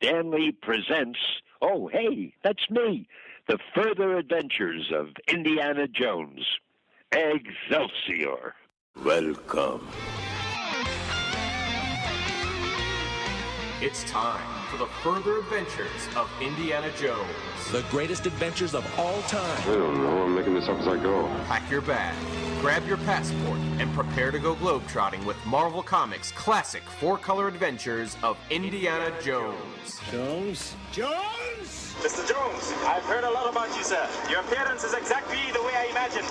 Stanley presents, oh, hey, that's me, The Further Adventures of Indiana Jones. Excelsior. Welcome. It's time for the further adventures of Indiana Jones. The greatest adventures of all time. I don't know. I'm making this up as I go. Pack your bag, grab your passport, and prepare to go globetrotting with Marvel Comics' classic four-color adventures of Indiana Jones. Jones? Jones! Mr. Jones, I've heard a lot about you, sir. Your appearance is exactly the way I imagined.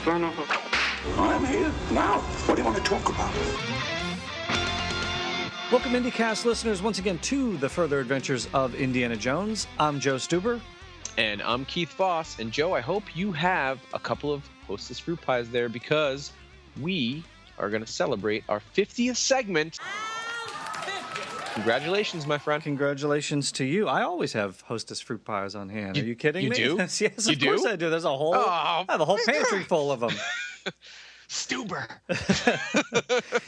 Son of a... I'm here now. What do you want to talk about? Welcome, IndyCast listeners, once again to the further adventures of Indiana Jones. I'm Joe Stuber. And I'm Keith Voss. And Joe, I hope you have a couple of Hostess fruit pies there because we are going to celebrate our 50th segment. Congratulations, my friend. Congratulations to you. I always have Hostess fruit pies on hand. Are you kidding me? You do? Yes, of course I do. There's a whole, I have a whole pantry full of them. Stuber.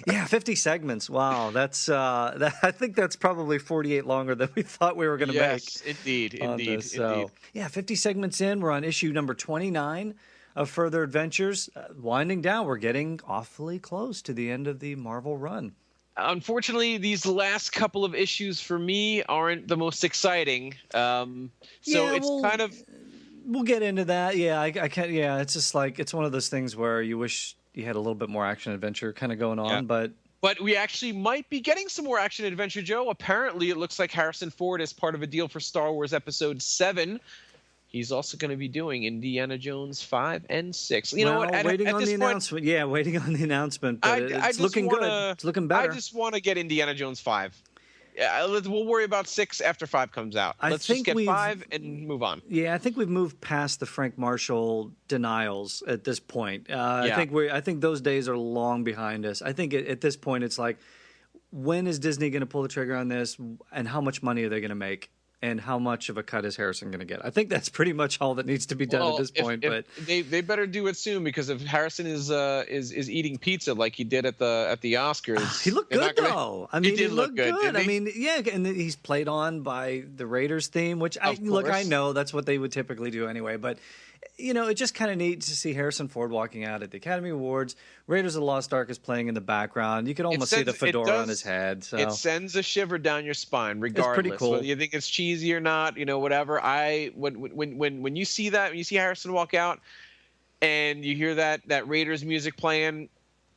Yeah, 50 segments. Wow, that's I think that's probably 48 longer than we thought we were going to make. Yes, indeed. So, yeah, 50 segments in. We're on issue number 29 of Further Adventures. Winding down, we're getting awfully close to the end of the Marvel run. Unfortunately, these last couple of issues for me aren't the most exciting. We'll get into that. Yeah, I can't. Yeah, it's just like it's one of those things where you wish you had a little bit more action adventure kind of going on, but we actually might be getting some more action adventure, Joe. Apparently, it looks like Harrison Ford is part of a deal for Star Wars Episode 7. He's also going to be doing Indiana Jones 5 and 6. You know what? Waiting on the announcement. Yeah, waiting on the announcement, but it's looking good. It's looking better. I just want to get Indiana Jones 5. We'll worry about 6 after 5 comes out. Let's just get 5 and move on. Yeah, I think we've moved past the Frank Marshall denials at this point. I think those days are long behind us. I think at this point it's like, when is Disney going to pull the trigger on this, and how much money are they going to make, and how much of a cut is Harrison going to get? I think that's pretty much all that needs to be done at this point. But they better do it soon, because if Harrison is eating pizza like he did at the Oscars, he looked good though. I mean, he did look good. I mean, yeah, and he's played on by the Raiders theme, which I know that's what they would typically do anyway, but. You know, it just kind of neat to see Harrison Ford walking out at the Academy Awards. Raiders of the Lost Ark is playing in the background. You can almost see the fedora on his head. So. It sends a shiver down your spine, regardless. It's pretty cool. Whether you think it's cheesy or not, whatever. When you see that, when you see Harrison walk out, and you hear that Raiders music playing,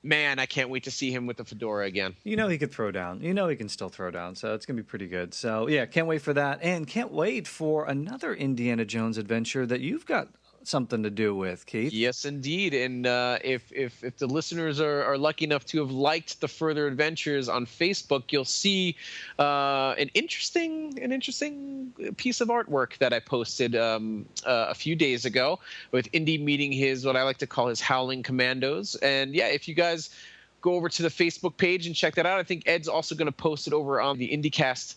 man, I can't wait to see him with the fedora again. He could throw down. He can still throw down. So it's going to be pretty good. So, yeah, can't wait for that. And can't wait for another Indiana Jones adventure that you've got something to do with, Keith. Yes, indeed. And if the listeners are lucky enough to have liked the Further Adventures on Facebook, you'll see an interesting piece of artwork that I posted a few days ago with Indy meeting his, what I like to call his Howling Commandos. And yeah, if you guys go over to the Facebook page and check that out, I think Ed's also going to post it over on the IndyCast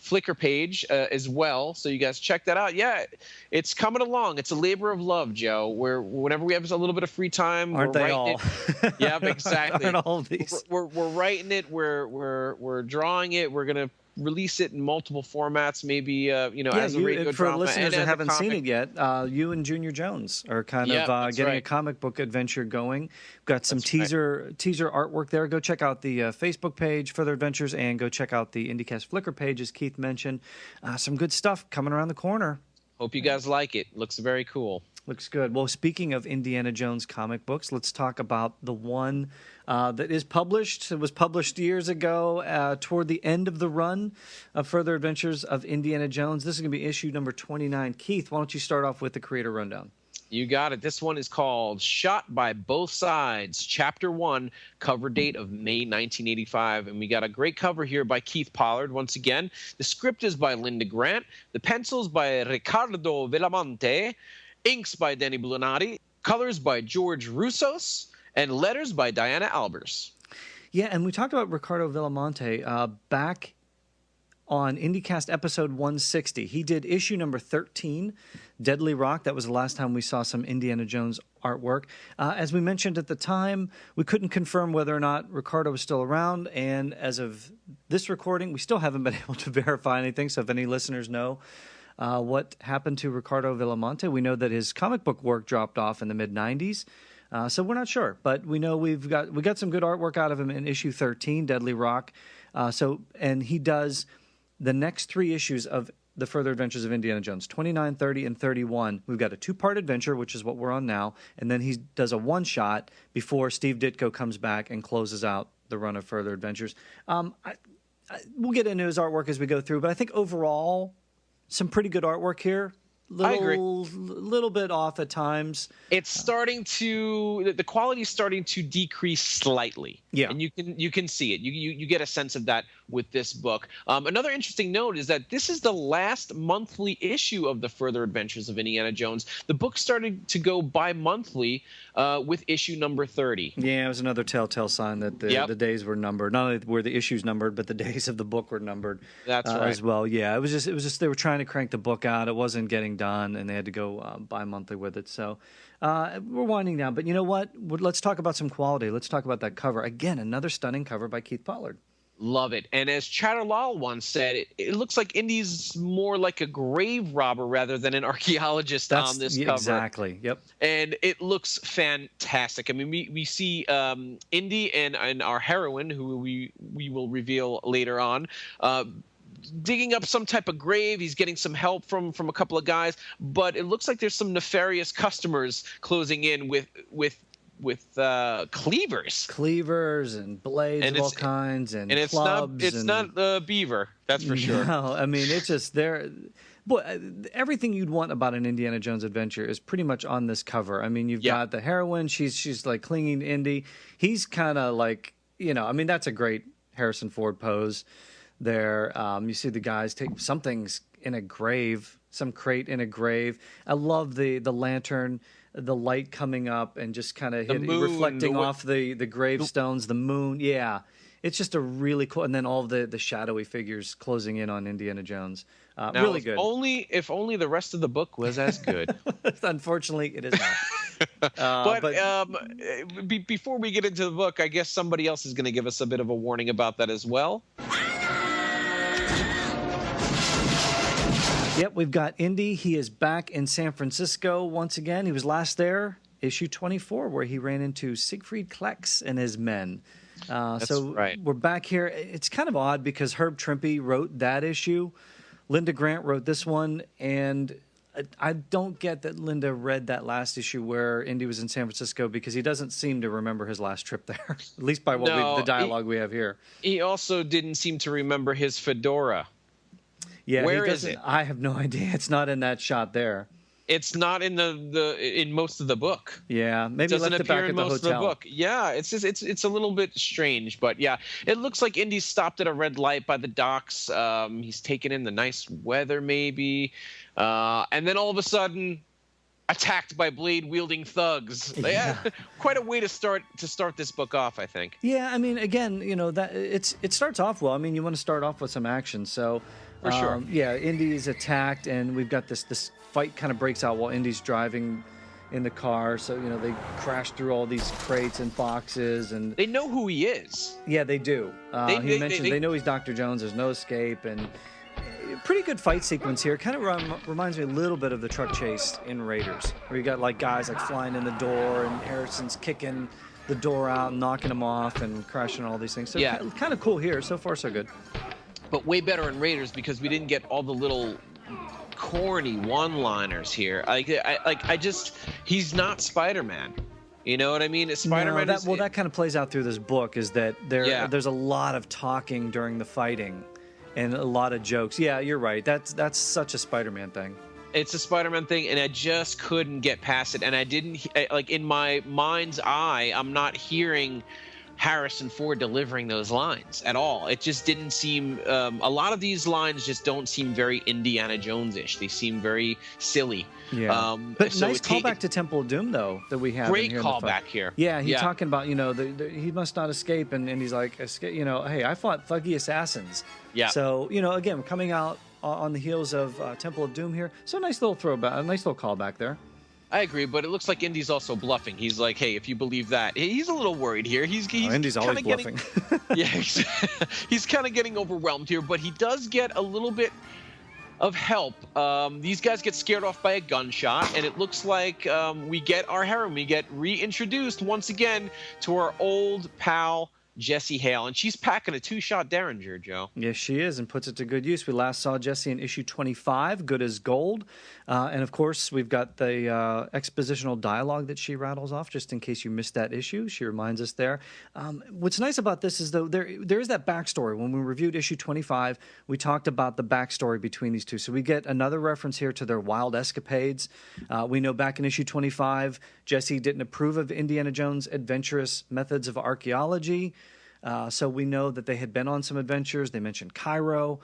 Flickr page as well, so you guys check that out. Yeah, it's coming along. It's a labor of love, Joe. Whenever we have a little bit of free time, we're writing it. Yeah, exactly. Aren't all these? We're writing it. We're drawing it. We're gonna release it in multiple formats, maybe as a radio for drama. Listeners that haven't seen it yet, you and Junior Jones are kind of getting a comic book adventure going. We've got some teaser artwork there. Go check out the Facebook page, Further Adventures, and go check out the IndyCast Flickr page, as Keith mentioned. Some good stuff coming around the corner. Hope you guys like it. Looks very cool. Looks good. Well, speaking of Indiana Jones comic books, let's talk about the one that is published. It was published years ago toward the end of the run of Further Adventures of Indiana Jones. This is going to be issue number 29. Keith, why don't you start off with the creator rundown? You got it. This one is called Shot by Both Sides, Chapter 1, cover date of May 1985. And we got a great cover here by Keith Pollard once again. The script is by Linda Grant. The pencils by Riccardo Villamonte. Inks by Denny Bluanati. Colors by George Roussos. And letters by Diana Albers. Yeah, and we talked about Riccardo Villamonte back on IndyCast episode 160. He did issue number 13, Deadly Rock. That was the last time we saw some Indiana Jones artwork. As we mentioned at the time, we couldn't confirm whether or not Ricardo was still around, and as of this recording, we still haven't been able to verify anything, so if any listeners know what happened to Ricardo Villamonte, we know that his comic book work dropped off in the mid-90s, so we're not sure, but we know we got some good artwork out of him in issue 13, Deadly Rock, and he does the next 3 issues of The Further Adventures of Indiana Jones, 29, 30, and 31. We've got a 2-part adventure, which is what we're on now, and then he does a one-shot before Steve Ditko comes back and closes out the run of Further Adventures. We'll get into his artwork as we go through, but I think overall, some pretty good artwork here. I agree. Little bit off at times. It's starting to the quality is starting to decrease slightly. Yeah, and you can see it. You get a sense of that with this book. Another interesting note is that this is the last monthly issue of the Further Adventures of Indiana Jones. The book started to go bi-monthly with issue number 30. Yeah, it was another telltale sign that the days were numbered. Not only were the issues numbered, but the days of the book were numbered. That's right. As well. Yeah, it was just they were trying to crank the book out. It wasn't getting done, and they had to go bi-monthly with it. So we're winding down. But you know what? Let's talk about some quality. Let's talk about that cover. Again, another stunning cover by Keith Pollard. Love it. And as Chatterlal once said, it looks like Indy's more like a grave robber rather than an archaeologist on this cover. Exactly. Yep. And it looks fantastic. I mean, we see Indy and our heroine, who we will reveal later on, digging up some type of grave. He's getting some help from a couple of guys, but it looks like there's some nefarious customers closing in with cleavers and blades of all kinds and it's clubs. Not beaver, that's for sure. No, I mean it's just there. Boy, everything you'd want about an Indiana Jones adventure is pretty much on this cover. I mean, you've got the heroine; she's like clinging to Indy. He's kind of like, I mean, that's a great Harrison Ford pose there. You see the guys take something's in a grave, some crate in a grave. I love the lantern, the light coming up and just kind of reflecting off the gravestones, the moon. Yeah, it's just a really cool. And then all of the shadowy figures closing in on Indiana Jones. Now, really good. If only the rest of the book was as good. Unfortunately, it is not. But before we get into the book, I guess somebody else is going to give us a bit of a warning about that as well. Yep, we've got Indy. He is back in San Francisco once again. He was last there, issue 24, where he ran into Siegfried Klex and his men. That's so right. We're back here. It's kind of odd because Herb Trimpe wrote that issue. Linda Grant wrote this one, and I don't get that Linda read that last issue where Indy was in San Francisco because he doesn't seem to remember his last trip there, at least by the dialogue we have here. He also didn't seem to remember his fedora. Yeah, where is it? I have no idea. It's not in that shot there. It's not in in most of the book. Yeah, maybe left it back at the hotel. Of the book. Yeah, it's a little bit strange, but yeah, it looks like Indy stopped at a red light by the docks. He's taking in the nice weather, maybe, and then all of a sudden, attacked by blade-wielding thugs. Yeah, quite a way to start this book off, I think. Yeah, I mean, again, that it starts off well. I mean, you want to start off with some action, so. For sure. Yeah, Indy is attacked, and we've got this fight kind of breaks out while Indy's driving in the car. So, they crash through all these crates and boxes. And they know who he is. Yeah, they do. They know he's Dr. Jones. There's no escape. And pretty good fight sequence here. Kind of reminds me a little bit of the truck chase in Raiders, where you got guys flying in the door, and Harrison's kicking the door out and knocking them off and crashing all these things. So yeah, kind of cool here. So far, so good. But way better in Raiders because we didn't get all the little corny one-liners here. He's not Spider-Man. You know what I mean? Spider-Man. That kind of plays out through this book. Is that there's a lot of talking during the fighting, and a lot of jokes. Yeah, you're right. That's such a Spider-Man thing. It's a Spider-Man thing, and I just couldn't get past it. And I didn't in my mind's eye, I'm not hearing Harrison Ford delivering those lines at all. It just didn't seem a lot of these lines just don't seem very Indiana Jones-ish. They seem very silly. Yeah. But nice callback to Temple of Doom though that we have. Great callback here. Yeah, he's talking about he must not escape, and he's like, escape. Hey, I fought thuggy assassins. Yeah. So again, coming out on the heels of Temple of Doom here. So nice little throwback, a nice little callback there. I agree, but it looks like Indy's also bluffing. He's like, hey, if you believe that. He's a little worried here. Indy's always bluffing. Yeah, he's kind of getting overwhelmed here, but he does get a little bit of help. These guys get scared off by a gunshot, and it looks like we get our heroine. We get reintroduced once again to our old pal, Jessie Hale, and she's packing a 2-shot Derringer, Joe. Yes, she is, and puts it to good use. We last saw Jessie in issue 25, Good as Gold. And, of course, we've got the expositional dialogue that she rattles off, just in case you missed that issue. She reminds us there. What's nice about this is, though, there is that backstory. When we reviewed issue 25, we talked about the backstory between these two. So we get another reference here to their wild escapades. We know back in issue 25, Jessie didn't approve of Indiana Jones' adventurous methods of archaeology. So we know that they had been on some adventures. They mentioned Cairo.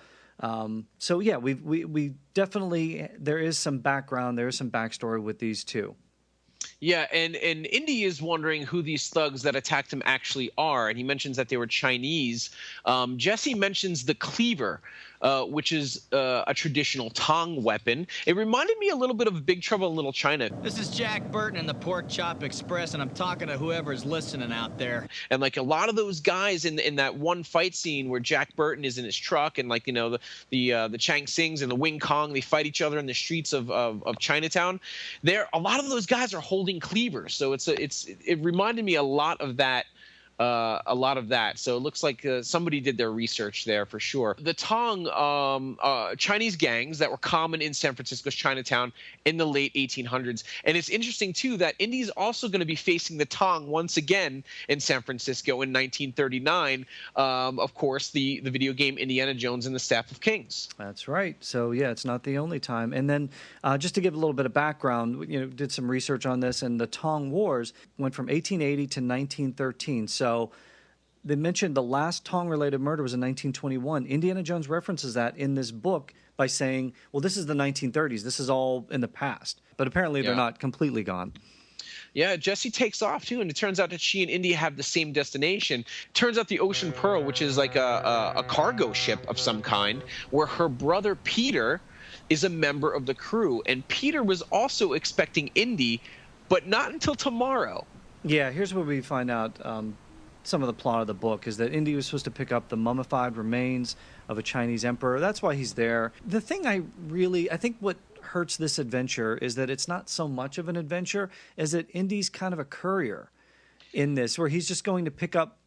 So yeah, we definitely, there is some background, there is some backstory with these two. Yeah, and Indy is wondering who these thugs that attacked him actually are, and he mentions that they were Chinese. Jessie mentions the cleaver, which is a traditional Tong weapon. It reminded me a little bit of Big Trouble in Little China. This is Jack Burton in the Pork Chop Express, and I'm talking to whoever's listening out there. And like a lot of those guys in that one fight scene where Jack Burton is in his truck, and like, you know, the Chang Sings and the Wing Kong, they fight each other in the streets of Chinatown. A lot of those guys are holding cleavers, so it reminded me a lot of that. So it looks like somebody did their research there for sure. The Tong Chinese gangs that were common in San Francisco's Chinatown in the late 1800s. And it's interesting, too, that Indy's also going to be facing the Tong once again in San Francisco in 1939. Of course, the video game Indiana Jones and the Staff of Kings. That's right. So, yeah, it's not the only time. And then just to give a little bit of background, did some research on this, and the Tong Wars went from 1880 to 1913. So they mentioned the last Tong-related murder was in 1921. Indiana Jones references that in this book by saying, well, this is the 1930s. This is all in the past. But apparently they're not completely gone. Yeah, Jessie takes off, too, and it turns out that she and Indy have the same destination. Turns out the Ocean Pearl, which is like a cargo ship of some kind, where her brother Peter is a member of the crew. And Peter was also expecting Indy, but not until tomorrow. Yeah, here's where we find out some of the plot of the book is that Indy was supposed to pick up the mummified remains of a Chinese emperor. That's why he's there. The thing I think what hurts this adventure is that it's not so much of an adventure as that Indy's kind of a courier in this, where he's just going to pick up.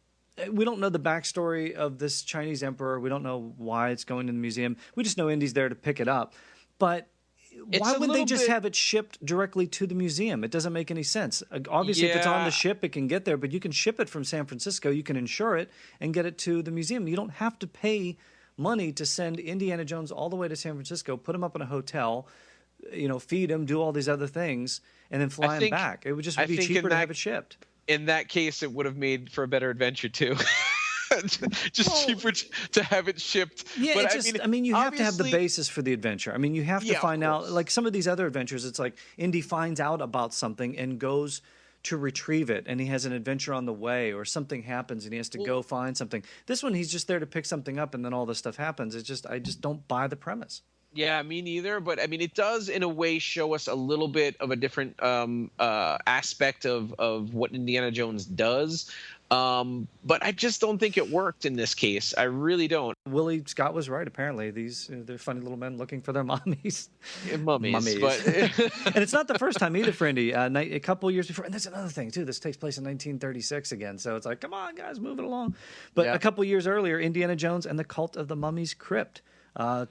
We don't know the backstory of this Chinese emperor. We don't know why it's going to the museum. We just know Indy's there to pick it up. But why wouldn't they just have it shipped directly to the museum? It doesn't make any sense. Obviously, if it's on the ship, it can get there, but you can ship it from San Francisco. You can insure it and get it to the museum. You don't have to pay money to send Indiana Jones all the way to San Francisco, put him up in a hotel, feed him, do all these other things, and then fly him back. It would just be cheaper to have it shipped. In that case, it would have made for a better adventure, too. Cheaper to have it shipped. Yeah, but you have to have the basis for the adventure. You have to find out, like some of these other adventures, it's like Indy finds out about something and goes to retrieve it, and he has an adventure on the way, or something happens and he has to go find something. This one, he's just there to pick something up, and then all this stuff happens. I just don't buy the premise. Yeah, me neither. But it does in a way show us a little bit of a different aspect of what Indiana Jones does. But I just don't think it worked in this case. I really don't. Willie Scott was right. Apparently, they're funny little men looking for their mummies. Yeah, mummies. But and it's not the first time either for Indy. A couple years before, and that's another thing too. This takes place in 1936 again. So it's like, come on, guys, move it along. But a couple years earlier, Indiana Jones and the Cult of the Mummy's Crypt.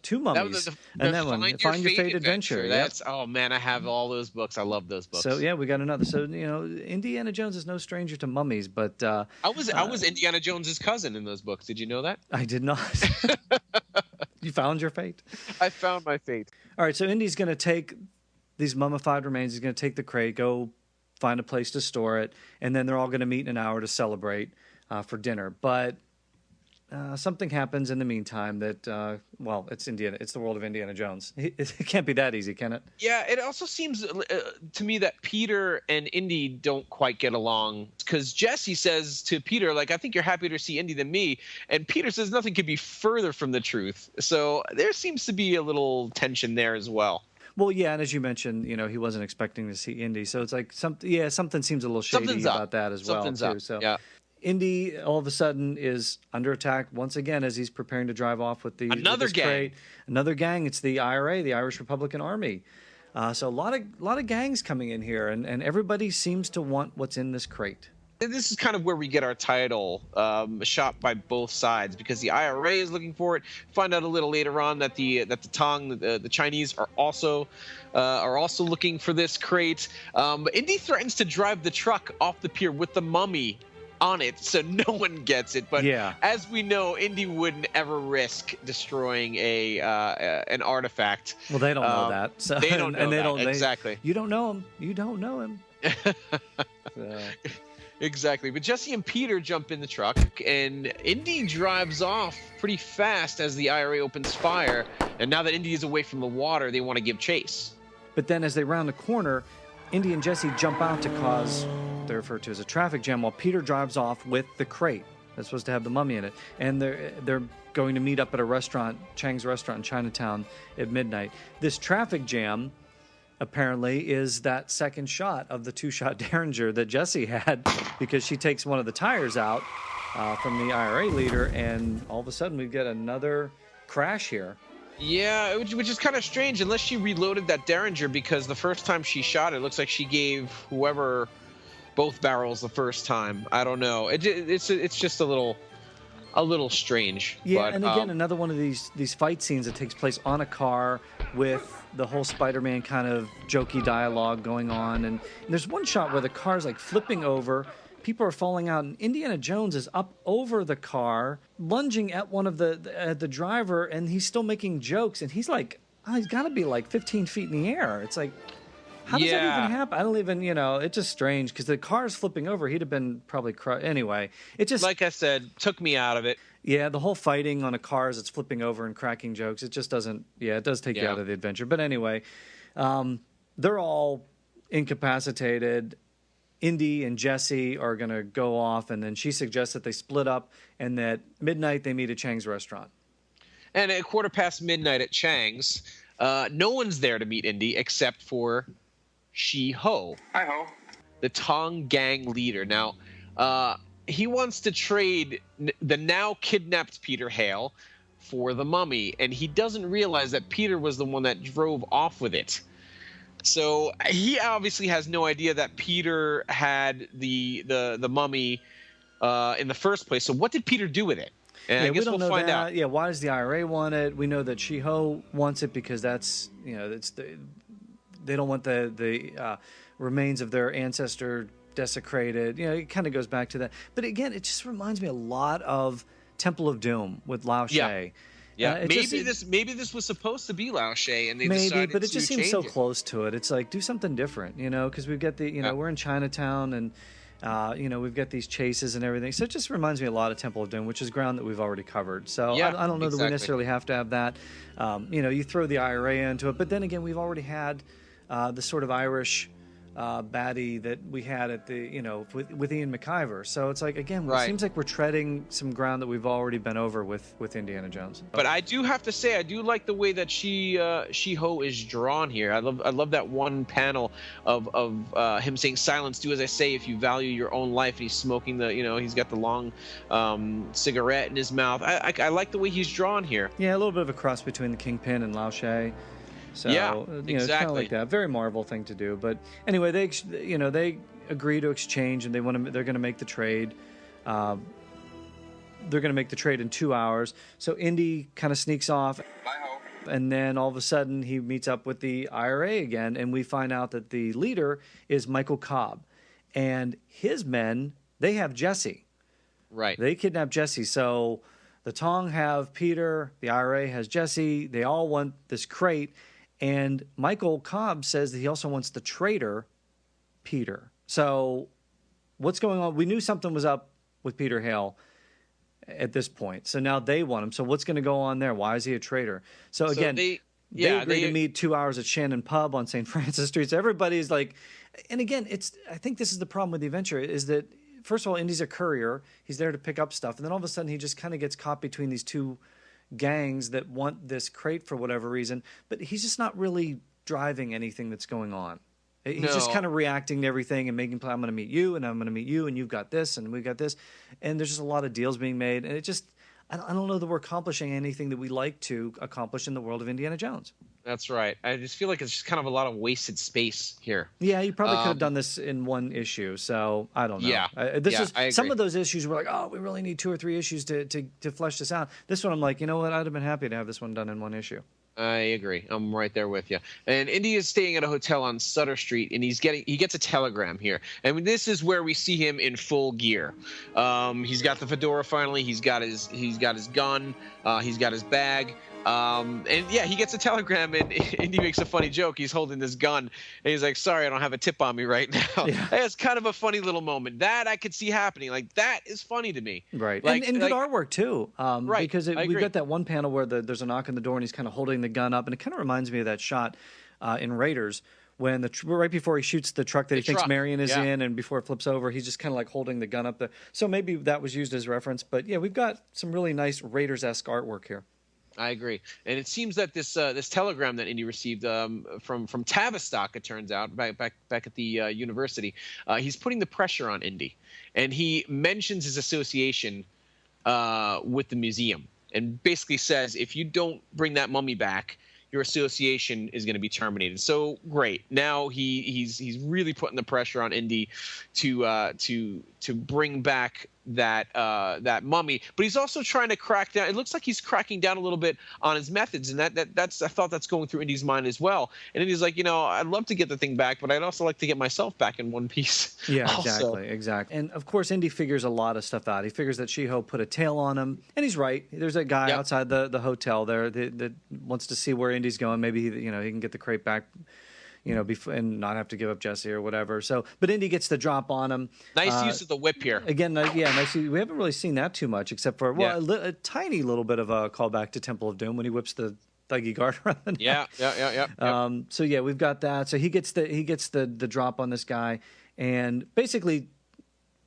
Two Mummies. And that one, Find Your Fate Adventure. That's Oh man, I have all those books. I love those books. So yeah, we got another. So Indiana Jones is no stranger to mummies, but I was Indiana Jones's cousin in those books. Did you know that? I did not. You found your fate. I found my fate. All right, so Indy's going to take these mummified remains. He's going to take the crate, go find a place to store it, and then they're all going to meet in an hour to celebrate for dinner. But something happens in the meantime that, it's Indiana. It's the world of Indiana Jones. It can't be that easy, can it? Yeah, it also seems to me that Peter and Indy don't quite get along, because Jessie says to Peter, like, I think you're happier to see Indy than me. And Peter says nothing could be further from the truth. So there seems to be a little tension there as well. Well, yeah, and as you mentioned, he wasn't expecting to see Indy, so it's like something seems a little shady about that as well too. So yeah. Indy all of a sudden is under attack once again as he's preparing to drive off with another gang. Crate. Another gang. It's the IRA, the Irish Republican Army. So a lot of gangs coming in here, and everybody seems to want what's in this crate. This is kind of where we get our title, shot by both sides, because the IRA is looking for it. Find out a little later on that the Tong, the Chinese, are also looking for this crate. But Indy threatens to drive the truck off the pier with the mummy on it, so no one gets it. But as we know, Indy wouldn't ever risk destroying an artifact. Well, they don't know that. So, they don't know that. Exactly. You don't know him. You don't know him. So. Exactly. But Jesse and Peter jump in the truck, and Indy drives off pretty fast as the IRA opens fire. And now that Indy is away from the water, they want to give chase. But then as they round the corner, Indy and Jesse jump out to cause, they're referred to as a traffic jam, while Peter drives off with the crate that's supposed to have the mummy in it. And they're going to meet up at a restaurant, Chang's restaurant in Chinatown, at midnight. This traffic jam apparently is that second shot of the 2-shot Derringer that Jesse had, because she takes one of the tires out from the IRA leader, and all of a sudden we get another crash here. Yeah, which is kind of strange, unless she reloaded that Derringer, because the first time she shot it looks like she gave whoever both barrels the first time. I don't know. It's just a little strange. Yeah, but, and again, another one of these fight scenes that takes place on a car with the whole Spider-Man kind of jokey dialogue going on. And there's one shot where the car's like flipping over, people are falling out, and Indiana Jones is up over the car, lunging at one of the driver, and he's still making jokes, and he's like, he's got to be like 15 feet in the air. It's like, how does that even happen? I don't even, it's just strange, because the car's flipping over. He'd have been probably anyway. It just, like I said, took me out of it. Yeah, the whole fighting on a car as it's flipping over and cracking jokes, it just doesn't, it does take you out of the adventure. But anyway, they're all incapacitated. Indy and Jesse are going to go off, and then she suggests that they split up, and that midnight they meet at Chang's restaurant. And at midnight at Chang's, no one's there to meet Indy except for Shi-Ho. Hi-ho. The Tong gang leader. Now, he wants to trade the now kidnapped Peter Hale for the mummy, and he doesn't realize that Peter was the one that drove off with it. So he obviously has no idea that Peter had the mummy in the first place. So what did Peter do with it? And I guess we'll find out. Yeah, why does the IRA want it? We know that Shi-Ho wants it because that's they don't want the remains of their ancestor desecrated. It kind of goes back to that. But again, it just reminds me a lot of Temple of Doom with Lao She. Yeah, maybe this was supposed to be Lao She, and they decided but it just seems so it. close to it. It's like, do something different, because we've got we're in Chinatown, and we've got these chases and everything. So it just reminds me a lot of Temple of Doom, which is ground that we've already covered. So I don't know that we necessarily have to have that. You throw the IRA into it, but then again, we've already had the sort of Irish baddie that we had at the with Ian McIver. So it's like, again, it seems like we're treading some ground that we've already been over with Indiana Jones. But I do have to say, I do like the way that Shi-Ho is drawn here. I love that one panel of him saying, "Silence, do as I say if you value your own life." And he's smoking he's got the long cigarette in his mouth. I like the way he's drawn here. Yeah, a little bit of a cross between the Kingpin and Lao She. So, exactly. It's kind of like that. Very Marvel thing to do. But anyway, they agree to exchange, and they're going to make the trade. They're going to make the trade in 2 hours. So Indy kind of sneaks off. And then all of a sudden he meets up with the IRA again, and we find out that the leader is Michael Cobb. And his men, they have Jesse. Right. They kidnap Jesse. So the Tong have Peter, the IRA has Jesse. They all want this crate. And Michael Cobb says that he also wants the traitor, Peter. So what's going on? We knew something was up with Peter Hale at this point. So now they want him. So what's going to go on there? Why is he a traitor? So again, they agree to meet 2 hours at Shannon Pub on St. Francis Street. So everybody's like, and again, I think this is the problem with the adventure, is that, first of all, Indy's a courier. He's there to pick up stuff. And then all of a sudden he just kind of gets caught between these two gangs that want this crate for whatever reason, but he's just not really driving anything that's going on. He's just kind of reacting to everything and making plans. I'm going to meet you, and I'm going to meet you, and you've got this, and we've got this. And there's just a lot of deals being made. And it just, I don't know that we're accomplishing anything that we like to accomplish in the world of Indiana Jones. That's right. I just feel like it's just kind of a lot of wasted space here. Yeah, you probably could have done this in one issue. So I don't know. Yeah, I agree. Some of those issues were like, oh, we really need 2 or 3 issues to flesh this out. This one, I'm like, you know what? I'd have been happy to have this one done in one issue. I agree. I'm right there with you. And Indy is staying at a hotel on Sutter Street, and he gets a telegram here. And this is where we see him in full gear. He's got the fedora finally. He's got his gun. He's got his bag. And yeah, he gets a telegram, and Indy makes a funny joke. He's holding this gun, and he's like, "Sorry, I don't have a tip on me right now." Yeah. It's kind of a funny little moment that I could see happening. Like, that is funny to me. Right, and good artwork too. Right, because we've got that one panel where there's a knock on the door, and he's kind of holding the gun up, and it kind of reminds me of that shot in Raiders when right before he shoots the truck that he thinks Marion is in, and before it flips over, he's just kind of like holding the gun up there. So maybe that was used as reference. But yeah, we've got some really nice Raiders-esque artwork here. I agree, and it seems that this telegram that Indy received from Tavistock, it turns out, back at the university, he's putting the pressure on Indy, and he mentions his association with the museum, and basically says, if you don't bring that mummy back, your association is going to be terminated. So great, now he's really putting the pressure on Indy to bring back that mummy, but he's also trying to crack down. It looks like he's cracking down a little bit on his methods, and that's I thought that's going through Indy's mind as well. And Indy's like, I'd love to get the thing back, but I'd also like to get myself back in one piece. Yeah, exactly. And of course, Indy figures a lot of stuff out. He figures that Shiho put a tail on him, and he's right. There's a guy outside the hotel there that wants to see where Indy's going. Maybe he can get the crate back, and not have to give up Jesse or whatever. So, but Indy gets the drop on him. Nice use of the whip here. Again, nice. We haven't really seen that too much, except for a tiny little bit of a callback to Temple of Doom when he whips the thuggy guard around the neck. Yeah. So yeah, we've got that. So he gets the drop on this guy, and basically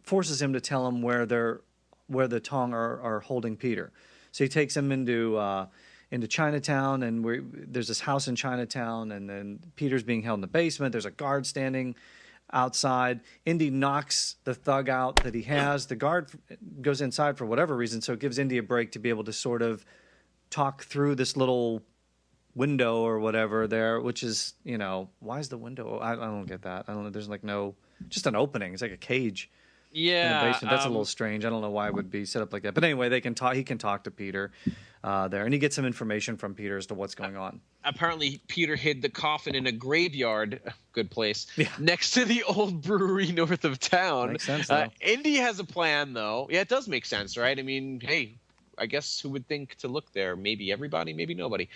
forces him to tell him where the Tong are holding Peter. So he takes him into Chinatown, and there's this house in Chinatown, and then Peter's being held in the basement. There's a guard standing outside. Indy knocks the thug out that he has. The guard goes inside for whatever reason, so it gives Indy a break to be able to sort of talk through this little window or whatever there, which is, why is the window? I don't get that. I don't know. There's just an opening. It's like a cage. Yeah, in the basement. That's a little strange. I don't know why it would be set up like that. But anyway, he can talk to Peter there, and he gets some information from Peter as to what's going on. Apparently, Peter hid the coffin in a graveyard, good place, next to the old brewery north of town. Makes sense, though. Indy has a plan, though. Yeah, it does make sense, right? I mean, hey, I guess who would think to look there? Maybe everybody, maybe nobody.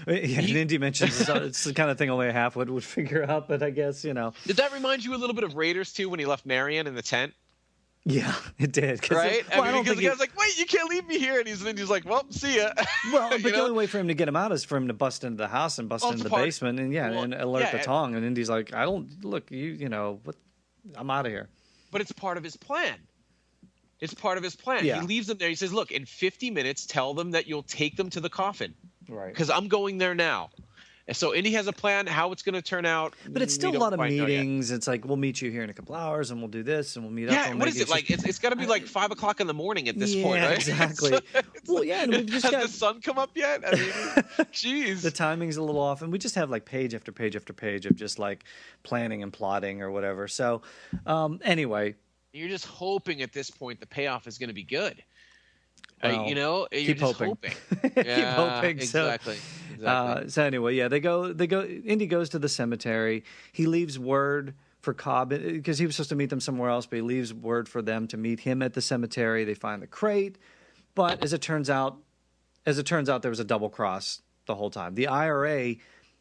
Indy mentions it's the kind of thing only a half would figure out, but I guess, Did that remind you a little bit of Raiders, too, when he left Marion in the tent? Yeah, it did. Right? Because the guy's like, wait, you can't leave me here. And he's like, well, see ya. Well, but the only way for him to get him out is for him to bust into the house and bust into the basement and alert the Tong. And Indy's like, I don't, look, what? I'm out of here. But it's part of his plan. It's part of his plan. Yeah. He leaves them there. He says, look, in 50 minutes, tell them that you'll take them to the coffin. Right. Because I'm going there now. And so Indy has a plan, how it's going to turn out. But it's still a lot of meetings. It's like, we'll meet you here in a couple hours, and we'll do this, and we'll meet up. Yeah, what is it like? It's got to be like 5 o'clock in the morning at this point, right? Exactly. And we've just has the sun come up yet? I mean, jeez. The timing's a little off, and we just have like page after page after page of just like planning and plotting or whatever. So anyway. You're just hoping at this point the payoff is going to be good. Well, you're keep just hoping. Yeah, keep hoping. Exactly. So anyway, they go. Indy goes to the cemetery. He leaves word for Cobb because he was supposed to meet them somewhere else, but he leaves word for them to meet him at the cemetery. They find the crate, but as it turns out, there was a double cross the whole time. The IRA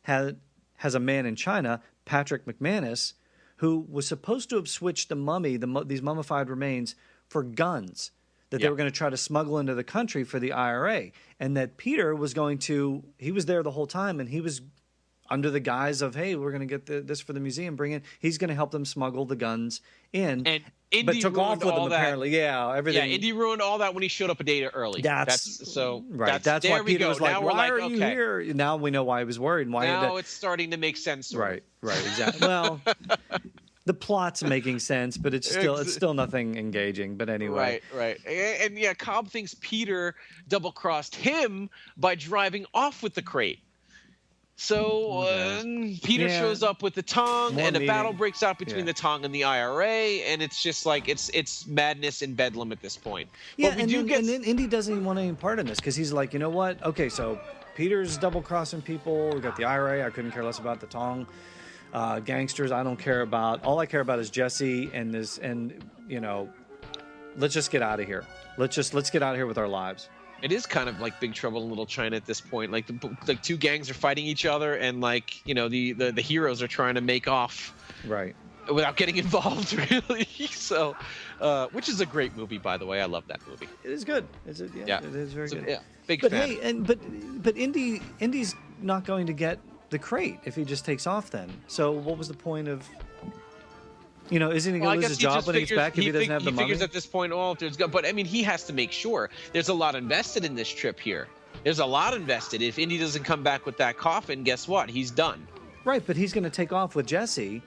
has a man in China, Patrick McManus, who was supposed to have switched the mummy, these mummified remains, for guns that they were going to try to smuggle into the country for the IRA. And that Peter was he was there the whole time, and he was under the guise of, hey, we're going to get this for the museum, he's going to help them smuggle the guns in. but took off with him apparently. Yeah, everything. Yeah, Indy ruined all that when he showed up a day early. That's why Peter was like, "Why are you here?" Now we know why he was worried. And why now it's starting to make sense. Right, exactly. Well, the plot's making sense, but it's still nothing engaging. But anyway, right. And yeah, Cobb thinks Peter double-crossed him by driving off with the crate. So Peter shows up with the Tong, and a battle breaks out between the Tong and the IRA, and it's just like it's madness in bedlam at this point. Yeah, but and then Indy doesn't even want any part in this because he's like, you know what? Okay, so Peter's double-crossing people. We got the IRA. I couldn't care less about the Tong. Gangsters, I don't care about. All I care about is Jesse and this, and let's just get out of here. Let's get out of here with our lives. It is kind of like Big Trouble in Little China at this point. Like the two gangs are fighting each other, and the heroes are trying to make off, right, without getting involved, really. So, which is a great movie, by the way. I love that movie. It is good. It is very good. Yeah, big fan. Hey, but Indy's not going to get the crate if he just takes off. Then, so what was the point of? Isn't he going to lose his job when he gets back if he doesn't have the money? He figures at this point, but I mean, he has to make sure. There's a lot invested in this trip here. There's a lot invested. If Indy doesn't come back with that coffin, guess what? He's done. Right, but he's going to take off with Jesse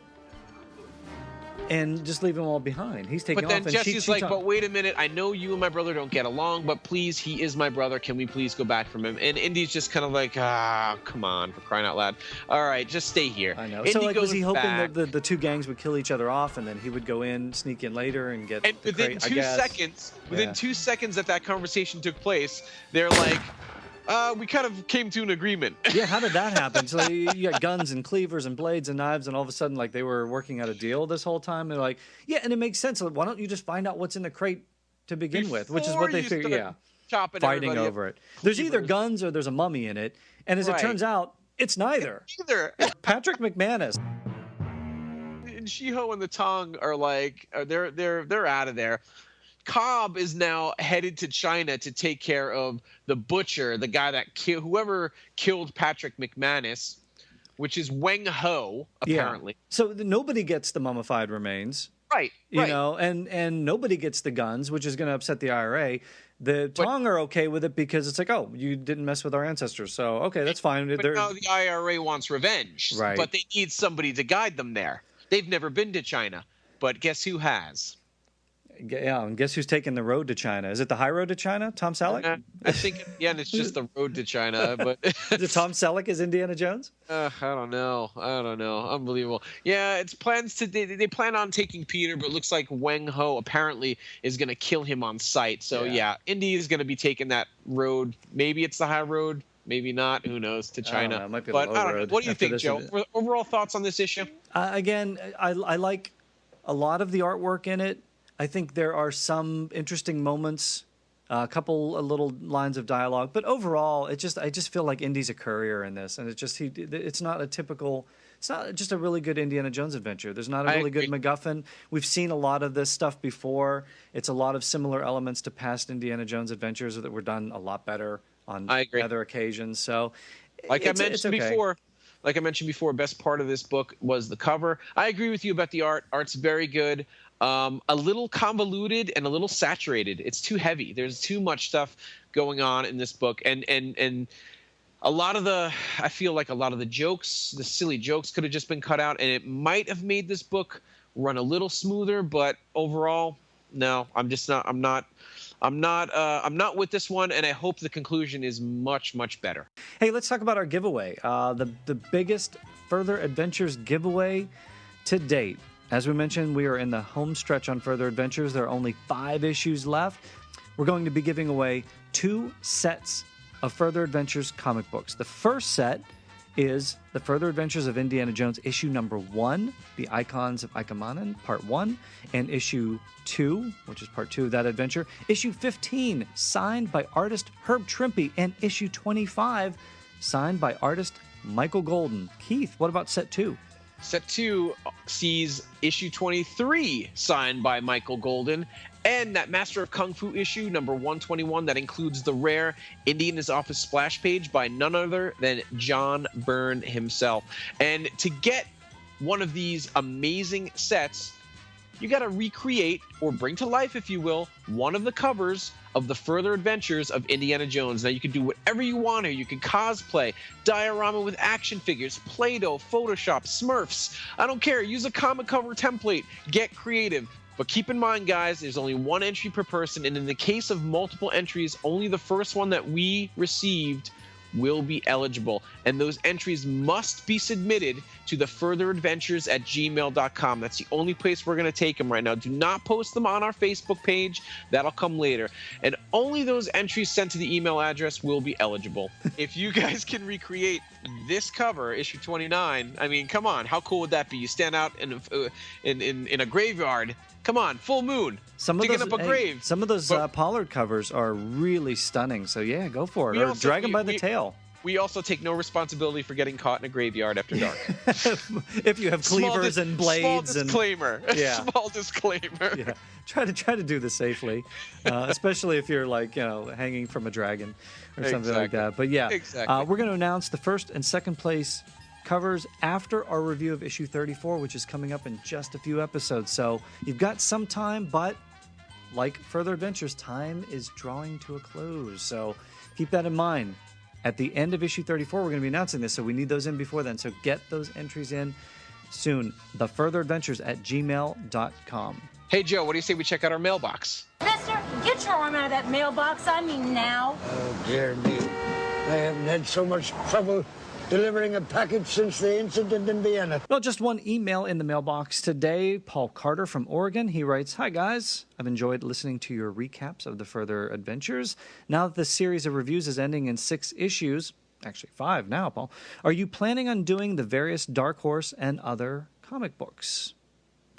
and just leave them all behind. He's taking off. But then Jesse's like, but wait a minute. I know you and my brother don't get along, but please, he is my brother. Can we please go back from him? And Indy's just kind of like, come on, for crying out loud. All right, just stay here. I know. Indy so was he hoping that the two gangs would kill each other off, and then he would go in, sneak in later, and get the within crate, within 2 seconds that conversation took place, they're like, we kind of came to an agreement. Yeah, how did that happen? So you got guns and cleavers and blades and knives, and all of a sudden, like, they were working out a deal this whole time. They're like, yeah, and it makes sense. Like, why don't you just find out what's in the crate to begin with? Which is what they figure. Yeah, fighting over it. There's either guns or there's a mummy in it, and as it turns out, it's neither. Patrick McManus. And Shiho and the Tong are like, they're out of there. Cobb is now headed to China to take care of the butcher, the guy that whoever killed Patrick McManus, which is Weng Ho, apparently. Yeah. So nobody gets the mummified remains. Right. And nobody gets the guns, which is going to upset the IRA. The Tong are okay with it because it's like, oh, you didn't mess with our ancestors. So, okay, that's fine. But now the IRA wants revenge. Right. But they need somebody to guide them there. They've never been to China. But guess who has? Yeah, and guess who's taking the road to China? Is it the high road to China? Tom Selleck? I think, and it's just the road to China. But Tom Selleck is Indiana Jones? I don't know. Unbelievable. Yeah, it's plans to they plan on taking Peter, but it looks like Weng Ho apparently is going to kill him on sight. So yeah, Indy is going to be taking that road. Maybe it's the high road. Maybe not. Who knows? To China. It might be but the low I don't road. know. What do you think, Joe? Overall thoughts on this issue? Again, I like a lot of the artwork in it. I think there are some interesting moments, a couple little lines of dialogue, but overall, I just feel like Indy's a courier in this, and it's not just a really good Indiana Jones adventure. There's not a really good MacGuffin. We've seen a lot of this stuff before. It's a lot of similar elements to past Indiana Jones adventures that were done a lot better on other occasions. So, like I mentioned before, best part of this book was the cover. I agree with you about the art. Art's very good. A little convoluted and a little saturated. It's too heavy. There's too much stuff going on in this book, and a lot of I feel like a lot of the jokes, the silly jokes, could have just been cut out, and it might have made this book run a little smoother. But overall, no, I'm not with this one, and I hope the conclusion is much, much better. Hey, let's talk about our giveaway. The biggest Further Adventures giveaway to date. As we mentioned, we are in the home stretch on Further Adventures. There are only 5 issues left. We're going to be giving away 2 sets of Further Adventures comic books. The first set is The Further Adventures of Indiana Jones, issue number 1, The Icons of Icamanan, part 1, and issue 2, which is part 2 of that adventure. Issue 15, signed by artist Herb Trimpe, and issue 25, signed by artist Michael Golden. Keith, what about set 2? Set 2 sees issue 23 signed by Michael Golden, and that Master of Kung Fu issue number 121 that includes the rare Indy in His Office splash page by none other than John Byrne himself. And to get one of these amazing sets, you got to recreate or bring to life, if you will, one of the covers of the Further Adventures of Indiana Jones. Now, you can do whatever you want here. You can cosplay, diorama with action figures, Play-Doh, Photoshop, Smurfs. I don't care. Use a comic cover template. Get creative. But keep in mind, guys, there's only one entry per person, and in the case of multiple entries, only the first one that we received will be eligible. And those entries must be submitted to the furtheradventures@gmail.com. That's the only place we're going to take them right now. Do not post them on our Facebook page. That'll come later. And only those entries sent to the email address will be eligible. If you guys can recreate this cover, issue 29, I mean, come on, how cool would that be? You stand out in a graveyard. Come on, full moon. Digging up a grave. Some of those Pollard covers are really stunning. So yeah, go for it. Or drag them by the tail. We also take no responsibility for getting caught in a graveyard after dark. If you have cleavers and blades. Small disclaimer. Yeah. Small disclaimer. Yeah. Try to do this safely, especially if you're hanging from a dragon or something like that. But yeah, we're going to announce the first and second place covers after our review of issue 34, which is coming up in just a few episodes. So you've got some time, but like Further Adventures, time is drawing to a close. So keep that in mind. At the end of issue 34, we're going to be announcing this, so we need those in before then. So get those entries in soon. thefurtheradventures@gmail.com. Hey, Joe, what do you say we check out our mailbox? Mister, get your arm out of that mailbox. I mean now. Oh, dear me. I haven't had so much trouble delivering a package since the incident in Vienna. Well, just one email in the mailbox today. Paul Carter from Oregon. He writes, "Hi, guys. I've enjoyed listening to your recaps of the Further Adventures. Now that the series of reviews is ending in 6 issues, actually 5 now, Paul, are you planning on doing the various Dark Horse and other comic books?"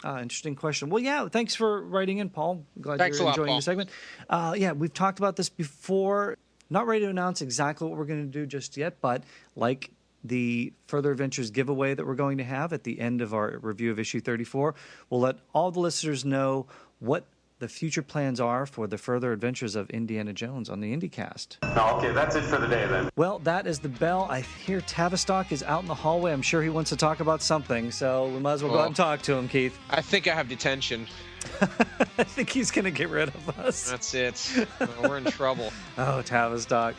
Interesting question. Well, yeah, thanks for writing in, Paul. Glad you're enjoying the segment. Yeah, we've talked about this before. Not ready to announce exactly what we're going to do just yet, but like the Further Adventures giveaway that we're going to have at the end of our review of issue 34, we'll let all the listeners know what the future plans are for the Further Adventures of Indiana Jones on the IndyCast. Oh, okay, that's it for the day then. Well, that is the bell. I hear Tavistock is out in the hallway. I'm sure he wants to talk about something, so we might as well go out and talk to him, Keith. I think I have detention. I think he's going to get rid of us. That's it. We're in trouble. Oh, Tavistock.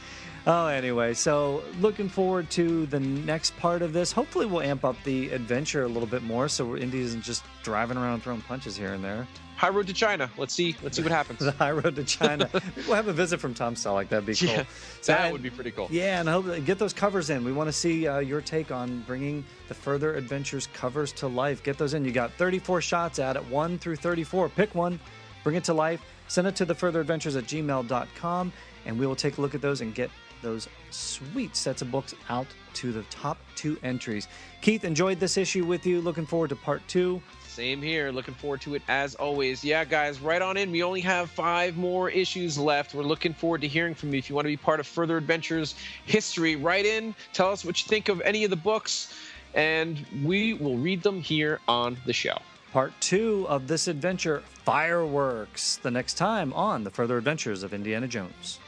Oh, anyway, so looking forward to the next part of this. Hopefully we'll amp up the adventure a little bit more so Indy isn't just driving around throwing punches here and there. High road to China. Let's see what happens. The high road to China. We'll have a visit from Tom Selleck. That'd be cool. Yeah, that would be pretty cool. Yeah, and I hope get those covers in. We want to see your take on bringing the Further Adventures covers to life. Get those in. You got 34 shots at it, 1 through 34. Pick one, bring it to life. Send it to thefurtheradventures@gmail.com, and we will take a look at those and get those sweet sets of books out to the top 2 entries. Keith, enjoyed this issue with you. Looking forward to part 2. Same here. Looking forward to it as always. Yeah, guys, right on in. We only have 5 more issues left. We're looking forward to hearing from you. If you want to be part of Further Adventures history, write in. Tell us what you think of any of the books, and we will read them here on the show. Part 2 of this adventure, Fireworks, the next time on the Further Adventures of Indiana Jones.